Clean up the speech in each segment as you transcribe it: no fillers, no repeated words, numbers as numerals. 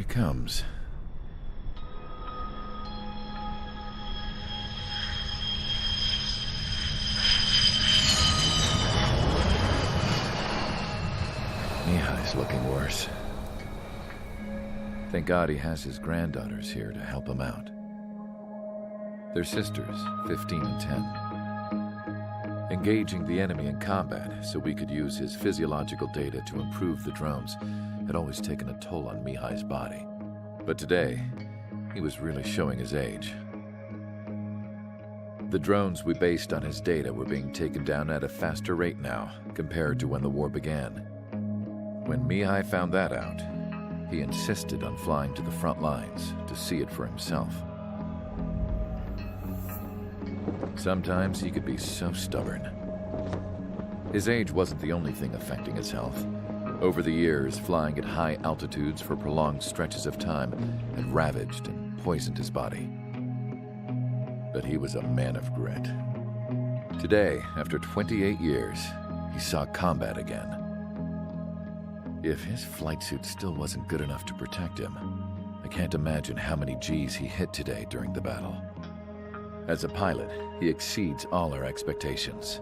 comes. Mihai's looking worse. Thank God he has his granddaughters here to help him out. They're sisters, 15 and 10. Engaging the enemy in combat so we could use his physiological data to improve the drones had always taken a toll on Mihai's body. But today, he was really showing his age. The drones we based on his data were being taken down at a faster rate now compared to when the war began. When Mihai found that out, he insisted on flying to the front lines to see it for himself. Sometimes he could be so stubborn. His age wasn't the only thing affecting his health. Over the years, flying at high altitudes for prolonged stretches of time had ravaged and poisoned his body. But he was a man of grit. Today, after 28 years, he saw combat again. If his flight suit still wasn't good enough to protect him, I can't imagine how many G's he hit today during the battle. As a pilot, he exceeds all our expectations.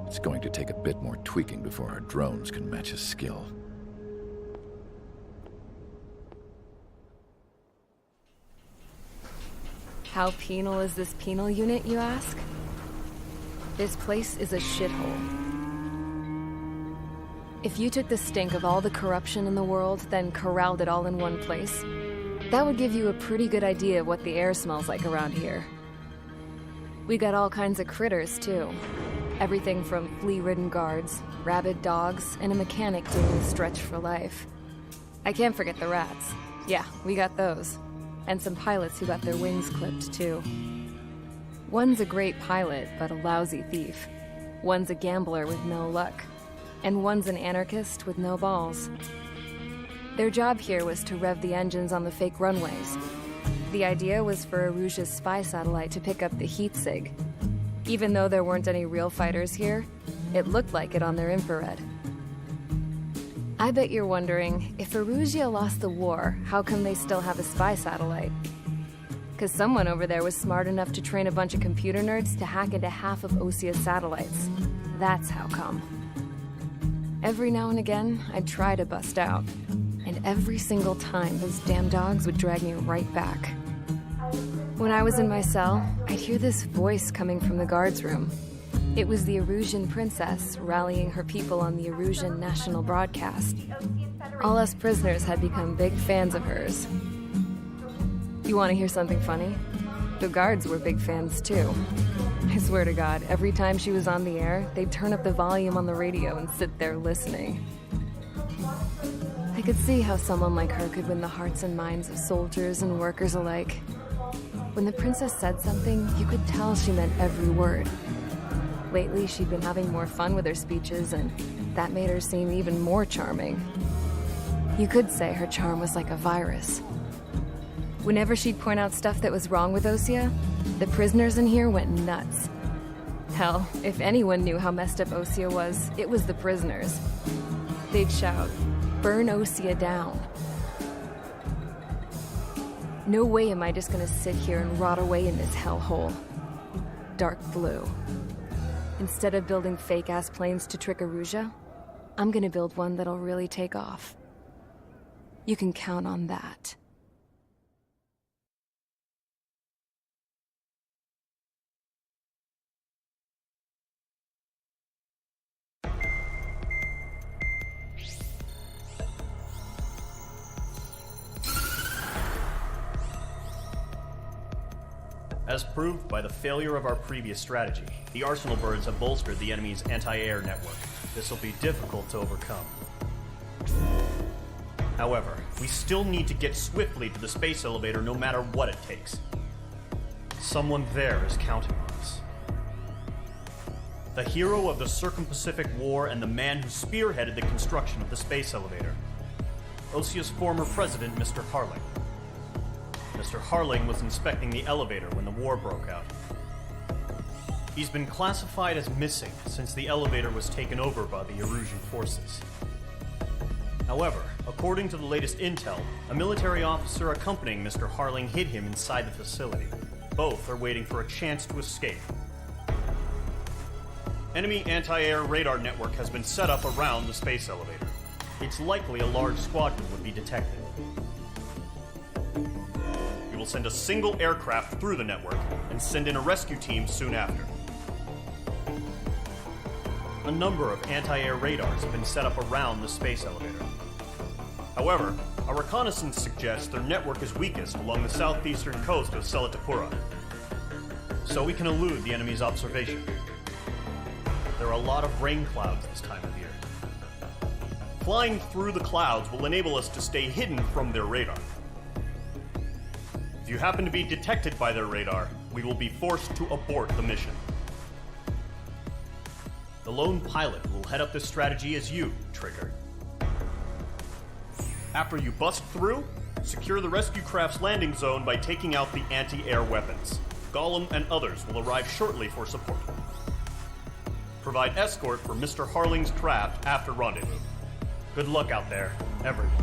It's going to take a bit more tweaking before our drones can match his skill. How penal is this penal unit, you ask? This place is a shithole. If you took the stink of all the corruption in the world, then corralled it all in one place, that would give you a pretty good idea of what the air smells like around here. We got all kinds of critters, too. Everything from flea-ridden guards, rabid dogs, and a mechanic doing the stretch for life. I can't forget the rats. Yeah, we got those. And some pilots who got their wings clipped, too. One's a great pilot, but a lousy thief. One's a gambler with no luck. And one's an anarchist with no balls. Their job here was to rev the engines on the fake runways. The idea was for Aruja's spy satellite to pick up the heat sig. Even though there weren't any real fighters here, it looked like it on their infrared. I bet you're wondering, if Aruja lost the war, how come they still have a spy satellite? Because someone over there was smart enough to train a bunch of computer nerds to hack into half of Osia's satellites. That's how come. Every now and again, I'd try to bust out. And every single time, those damn dogs would drag me right back. When I was in my cell, I'd hear this voice coming from the guards room. It was the Erusian princess rallying her people on the Erusian national broadcast. All us prisoners had become big fans of hers. You want to hear something funny? The guards were big fans too. I swear to God, every time she was on the air, they'd turn up the volume on the radio and sit there listening. I could see how someone like her could win the hearts and minds of soldiers and workers alike. When the princess said something, you could tell she meant every word. Lately, she'd been having more fun with her speeches, and that made her seem even more charming. You could say her charm was like a virus. Whenever she'd point out stuff that was wrong with Osia, the prisoners in here went nuts. Hell, if anyone knew how messed up Osia was, it was the prisoners. They'd shout, "Burn Osia down." No way am I just gonna sit here and rot away in this hellhole. Dark blue. Instead of building fake-ass planes to trick Aruja, I'm gonna build one that'll really take off. You can count on that. As proved by the failure of our previous strategy, the Arsenal birds have bolstered the enemy's anti-air network. This will be difficult to overcome. However, we still need to get swiftly to the space elevator no matter what it takes. Someone there is counting on us. The hero of the Circum-Pacific War and the man who spearheaded the construction of the space elevator. Osia's former president, Mr. Harling. Mr. Harling was inspecting the elevator when the war broke out. He's been classified as missing since the elevator was taken over by the Erusian forces. However, according to the latest intel, a military officer accompanying Mr. Harling hid him inside the facility. Both are waiting for a chance to escape. Enemy anti-air radar network has been set up around the space elevator. It's likely a large squadron would be detected. We will send a single aircraft through the network and send in a rescue team soon after. A number of anti-air radars have been set up around the space elevator. However, our reconnaissance suggests their network is weakest along the southeastern coast of Selatapura, so we can elude the enemy's observation. There are a lot of rain clouds this time of year. Flying through the clouds will enable us to stay hidden from their radar. If you happen to be detected by their radar, we will be forced to abort the mission. The lone pilot will head up this strategy as you, Trigger. After you bust through, secure the rescue craft's landing zone by taking out the anti-air weapons. Gollum and others will arrive shortly for support. Provide escort for Mr. Harling's craft after rendezvous. Good luck out there, everyone.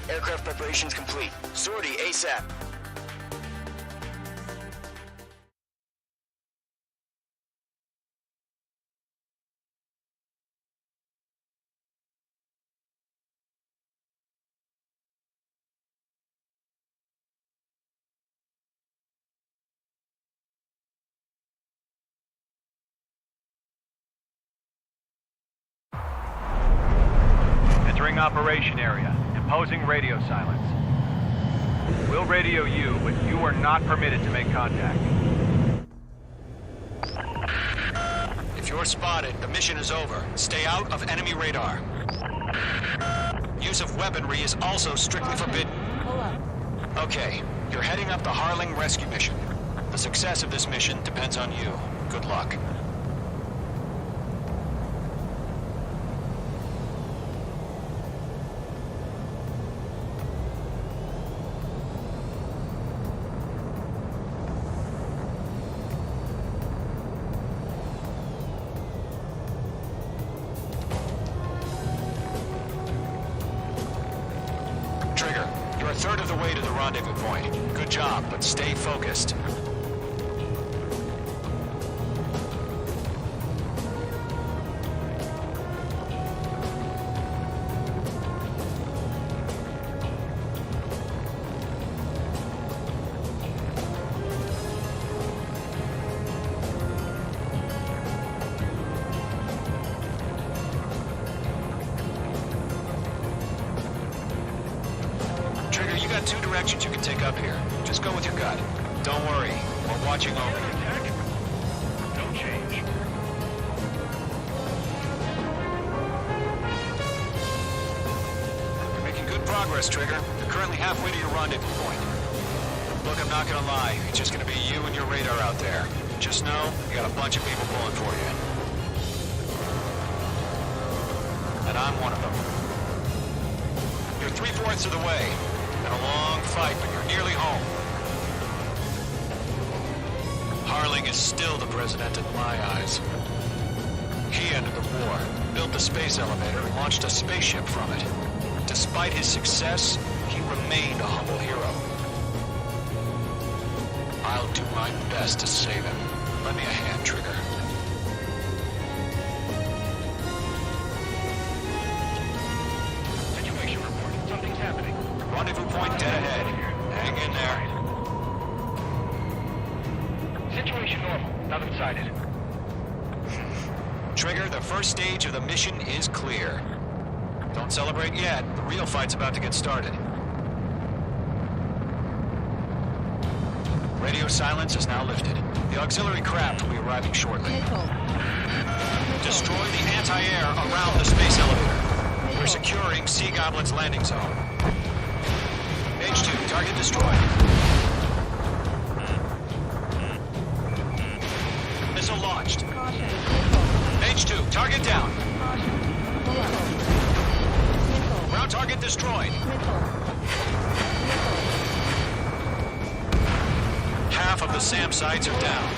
Aircraft preparations complete. Sortie ASAP. Entering operation area. Imposing radio silence. We'll radio you, but you are not permitted to make contact. If you're spotted, the mission is over. Stay out of enemy radar. Use of weaponry is also strictly forbidden. Okay, you're heading up the Harling rescue mission. The success of this mission depends on you. Good luck. You're a third of the way to the rendezvous point. Good job, but stay focused. You got two directions you can take up here. Just go with your gut. Don't worry, we're watching over you. Don't change. You're making good progress, Trigger. You're currently halfway to your rendezvous point. Look, I'm not gonna lie. It's just gonna be you and your radar out there. Just know, you got a bunch of people pulling for you. And I'm one of them. You're 3/4 of the way. Been a long fight, but you're nearly home. Harling is still the president in my eyes. He ended the war, built the space elevator, and launched a spaceship from it. Despite his success, he remained a humble hero. I'll do my best to save him. Lend me a hand, Trigger. Situation report. Something's happening. Rendezvous point dead ahead. Hang in there. Situation normal. Nothing sighted. Trigger, the first stage of the mission is clear. Don't celebrate yet. The real fight's about to get started. Radio silence is now lifted. The auxiliary craft will be arriving shortly. Destroy the anti-air around the space elevator. We're securing Sea Goblin's landing zone. H2, target destroyed. Missile launched. H2, target down. Ground target destroyed. Half of the SAM sites are down.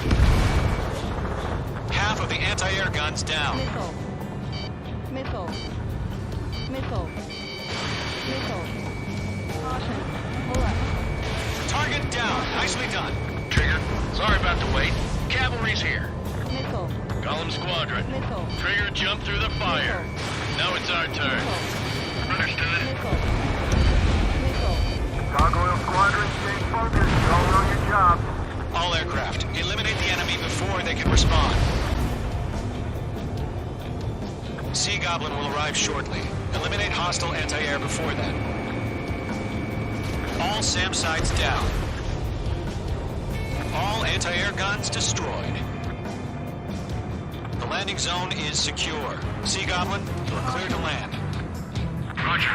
Half of the anti-air guns down. Missile. Caution. Pull up. Target down. Nicely done. Trigger, sorry about the wait. Cavalry's here. Missile. Golem Squadron. Missile. Trigger jumped through the fire. Now it's our turn. Understood. Gargoyle Squadron, stay focused. You all know your job. All aircraft, eliminate the enemy before they can respond. Sea Goblin will arrive shortly. Eliminate hostile anti-air before then. All SAM sites down. All anti-air guns destroyed. The landing zone is secure. Sea Goblin, you are clear to land. Roger.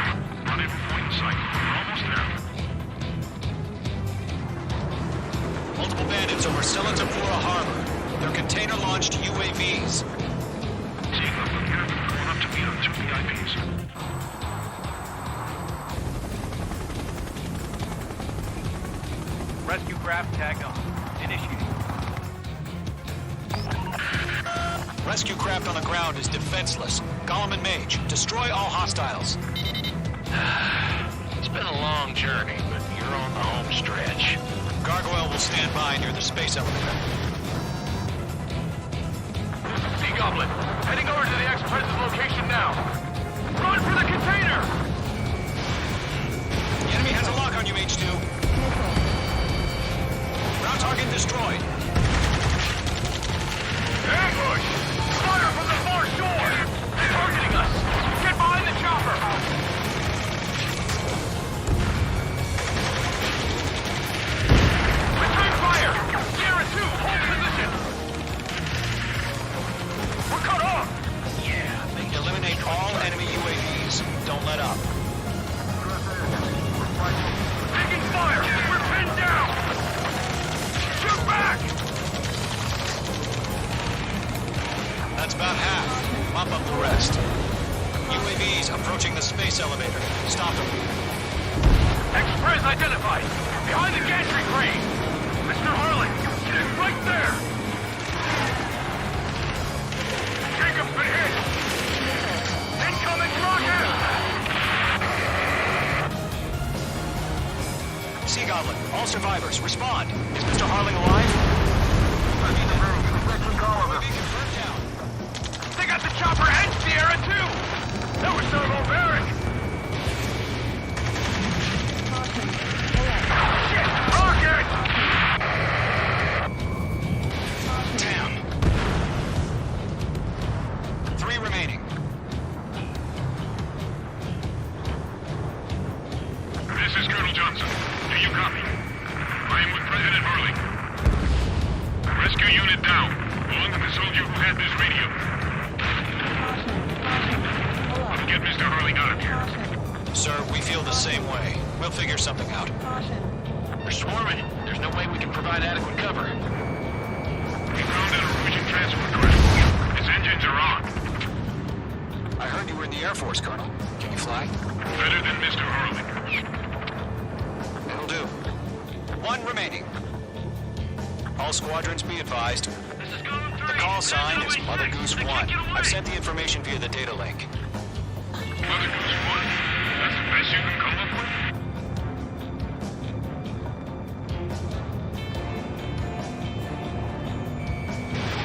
Rendezvous point in sight. We're almost there. Multiple bandits over Selatapura Harbor. They're container-launched UAVs. See, look here. Going up to meet them. 2 VIPs. Rescue craft tagged on. Initiating. Rescue craft on the ground is defenseless. Golem and Mage, destroy all hostiles. It's been a long journey, but you're on the home stretch. Gargoyle will stand by near the space elevator. Sea Goblin, heading over to the ex-president's location now. Run for the container! The enemy has a lock on you, H2. Ground target destroyed. Ambush! Fire from the far shore! They're targeting us! Get behind the chopper! Return fire! Sierra 2, hold position! We're cut off! Yeah, eliminate all enemy UAVs. Don't let up. Taking fire! We're pinned down! Shoot back! That's about half. Mop up the rest. UAVs approaching the space elevator. Stop them. Express identified! Behind the gantry crane! Mr. Harlan, get it right there! Jacob's been hit! Incoming rocket! Sea Goblin, all survivors, respond. Is Mr. Harling alive? UAV confirmed down. They got the chopper and Sierra too! That was thermobaric! Shit! Rocket! Down. 3 remaining. This is Colonel Johnson. Do you copy? I am with President Hurley. Rescue unit down, along with the soldier who had this radio. Get Mr. Hurley out of here. Sir, we feel the same way. We'll figure something out. We're swarming. There's no way we can provide adequate cover. We found out a Norwegian transport craft. Its engines are on. I heard you were in the Air Force, Colonel. Can you fly? Better than Mr. Hurley. It'll do. 1 remaining. All squadrons be advised. This is Golem 3. The call sign is Mother Goose 1. I've sent the information via the data link. Mother Goose 1? That's the best you can come up with?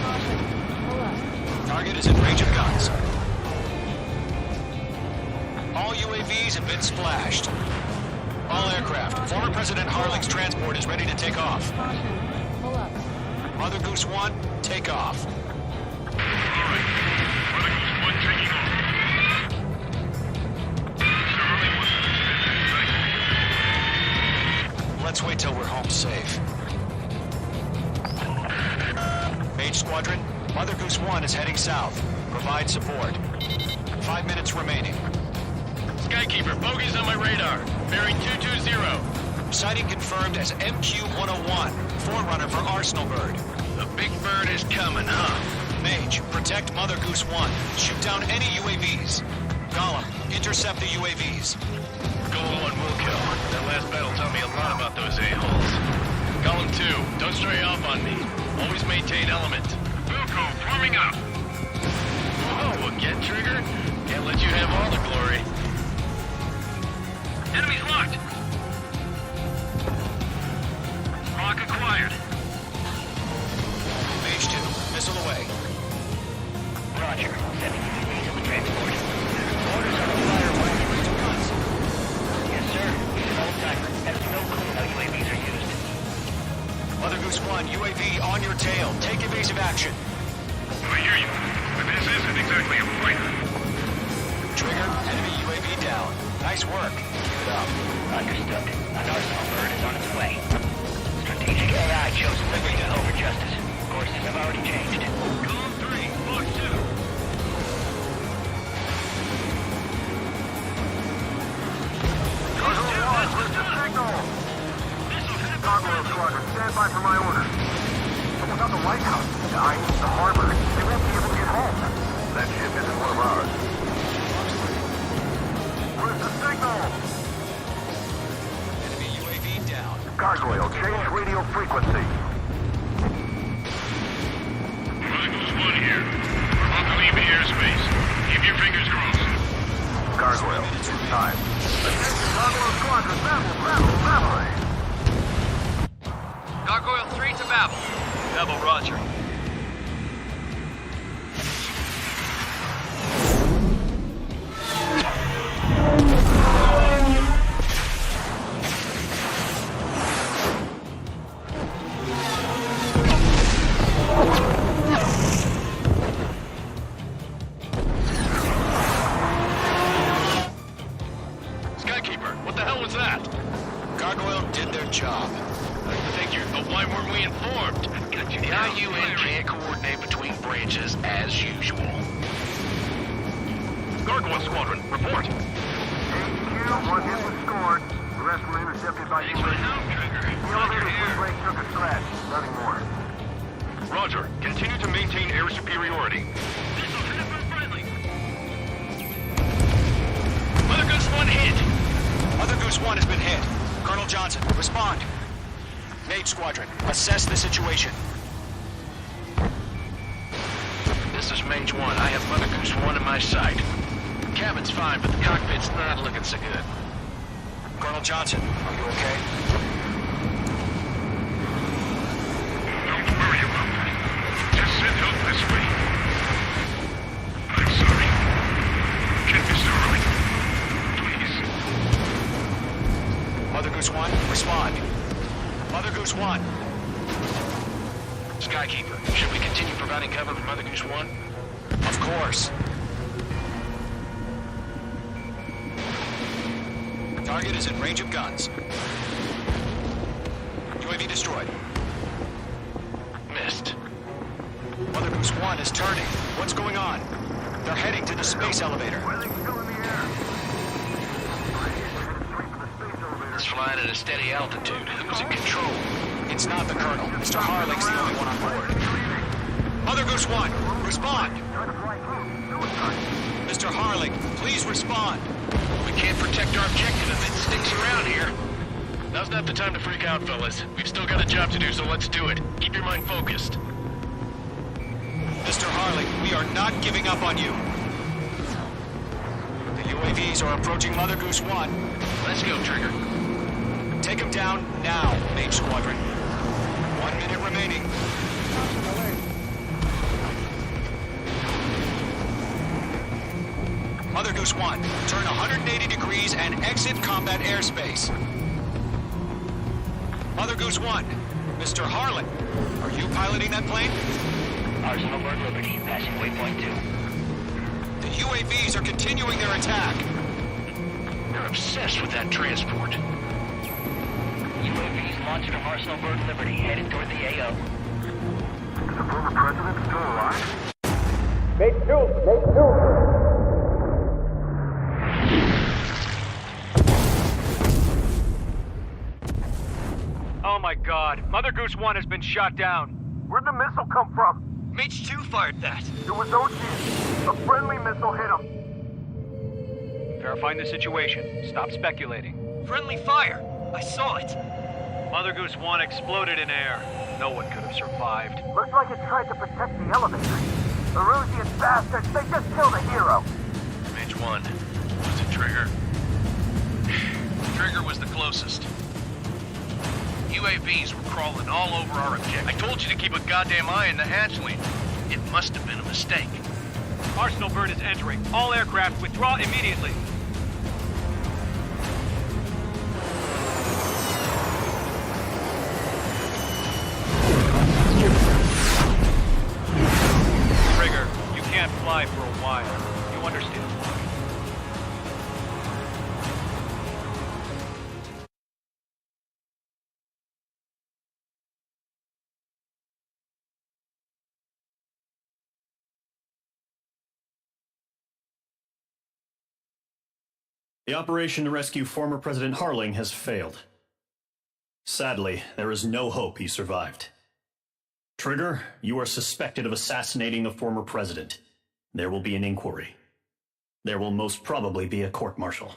Caution. Pull up. Target is in range of guns. All UAVs have been splashed. All aircraft. Former President Harling's transport is ready to take off. Caution. Pull up. Mother Goose 1, take off. Alright. Mother Goose 1 taking off. Mr. Harling wants to extend. Let's wait till we're home safe. Mage Squadron, Mother Goose 1 is heading south. Provide support. 5 minutes remaining. Skykeeper, bogeys on my radar. Bearing 220. Sighting confirmed as MQ-101, forerunner for Arsenal Bird. The big bird is coming, huh? Mage, protect Mother Goose 1. Shoot down any UAVs. Gollum, intercept the UAVs. Golem 1 will kill. That last battle taught me a lot about those a-holes. Golem 2, don't stray off on me. Always maintain element. Wilco, forming up. Whoa, again, Trigger? Can't let you have all the glory. Enemies locked. Lock acquired. Mage 2, missile away. Roger. Sending UAVs on the transport. Orders on the flyer west range of guns. Yes, sir. Use an old timer. Has no clue how UAVs are used. Mother Goose 1, UAV on your tail. Take evasive action. I hear you, but this isn't exactly a fighter. Trigger, enemy UAV down. Nice work. Keep it up. Understood. An Arsenal bird is on its way. Strategic AI chose liberty over justice. Courses have already changed. Golem 3, Block 2. Gargoyle Squadron, stand by for my orders. But without the lighthouse, the ice, the harbor, they won't be able to get home. That ship isn't one of ours. Where's the signal? Enemy UAV down. Gargoyle, change radio frequency. Mother Goose 1 here. We're about to leave the airspace. Keep your fingers crossed. Gargoyle, it's time. Attention, Gargoyle Squadron, battle! Gargoyle 3 to Babel. Babel, roger. Skykeeper, what the hell was that? Gargoyle did their job. Figured, but why weren't we informed? The IUN can't coordinate between branches as usual. Gargoyle Squadron, report. HQ, one hit was scored. The rest were intercepted by Thanks for the UAV. help, Trigger. The elevator swing brake took a scratch. Nothing more. Roger. Continue to maintain air superiority. Missile hit from friendly. Mother Goose 1 hit! Mother Goose 1 has been hit. Colonel Johnson, respond. Mage Squadron, assess the situation. This is Mage 1. I have Mother Goose 1 in my sight. Cabin's fine, but the cockpit's not looking so good. Colonel Johnson, are you okay? Don't worry about that. Just send help this way. I'm sorry. Get Mr. Harling. Please. Mother Goose 1, respond. Mother Goose 1. Skykeeper, should we continue providing cover for Mother Goose 1? Of course. Target is in range of guns. UAV destroyed. Missed. Mother Goose 1 is turning. What's going on? They're heading to the space elevator. Why are they still in the air? It's flying at a steady altitude. Who's in control? It's not the Colonel. Mr. Harling's the only one on board. Mother Goose 1, respond! Mr. Harling, please respond. We can't protect our objective if it sticks around here. Now's not the time to freak out, fellas. We've still got a job to do, so let's do it. Keep your mind focused. Mr. Harling, we are not giving up on you. The UAVs are approaching Mother Goose 1. Let's go, Trigger. Take them down now, Mage Squadron. 1 minute remaining. Mother Goose 1, turn 180 degrees and exit combat airspace. Mother Goose 1, Mr. Harlan, are you piloting that plane? Arsenal Bird Liberty, passing waypoint 2. The UAVs are continuing their attack. They're obsessed with that transport. UAVs launched from Arsenal Bird Liberty, headed toward the AO. Is the former president still alive? Oh my god, Mother Goose 1 has been shot down. Where'd the missile come from? Mage 2 fired that. It was OG. A friendly missile hit him. Verifying the situation. Stop speculating. Friendly fire. I saw it. Mother Goose 1 exploded in air. No one could have survived. Looks like it tried to protect the elevator. The Rusian bastards, they just killed a hero. Mage 1. Was it Trigger? Trigger was the closest. UAVs were crawling all over our objective. I told you to keep a goddamn eye on the hatchling. It must have been a mistake. Arsenal Bird is entering. All aircraft withdraw immediately. Trigger, you can't fly for a while. You understand? The operation to rescue former President Harling has failed. Sadly, there is no hope he survived. Trigger, you are suspected of assassinating the former president. There will be an inquiry. There will most probably be a court-martial.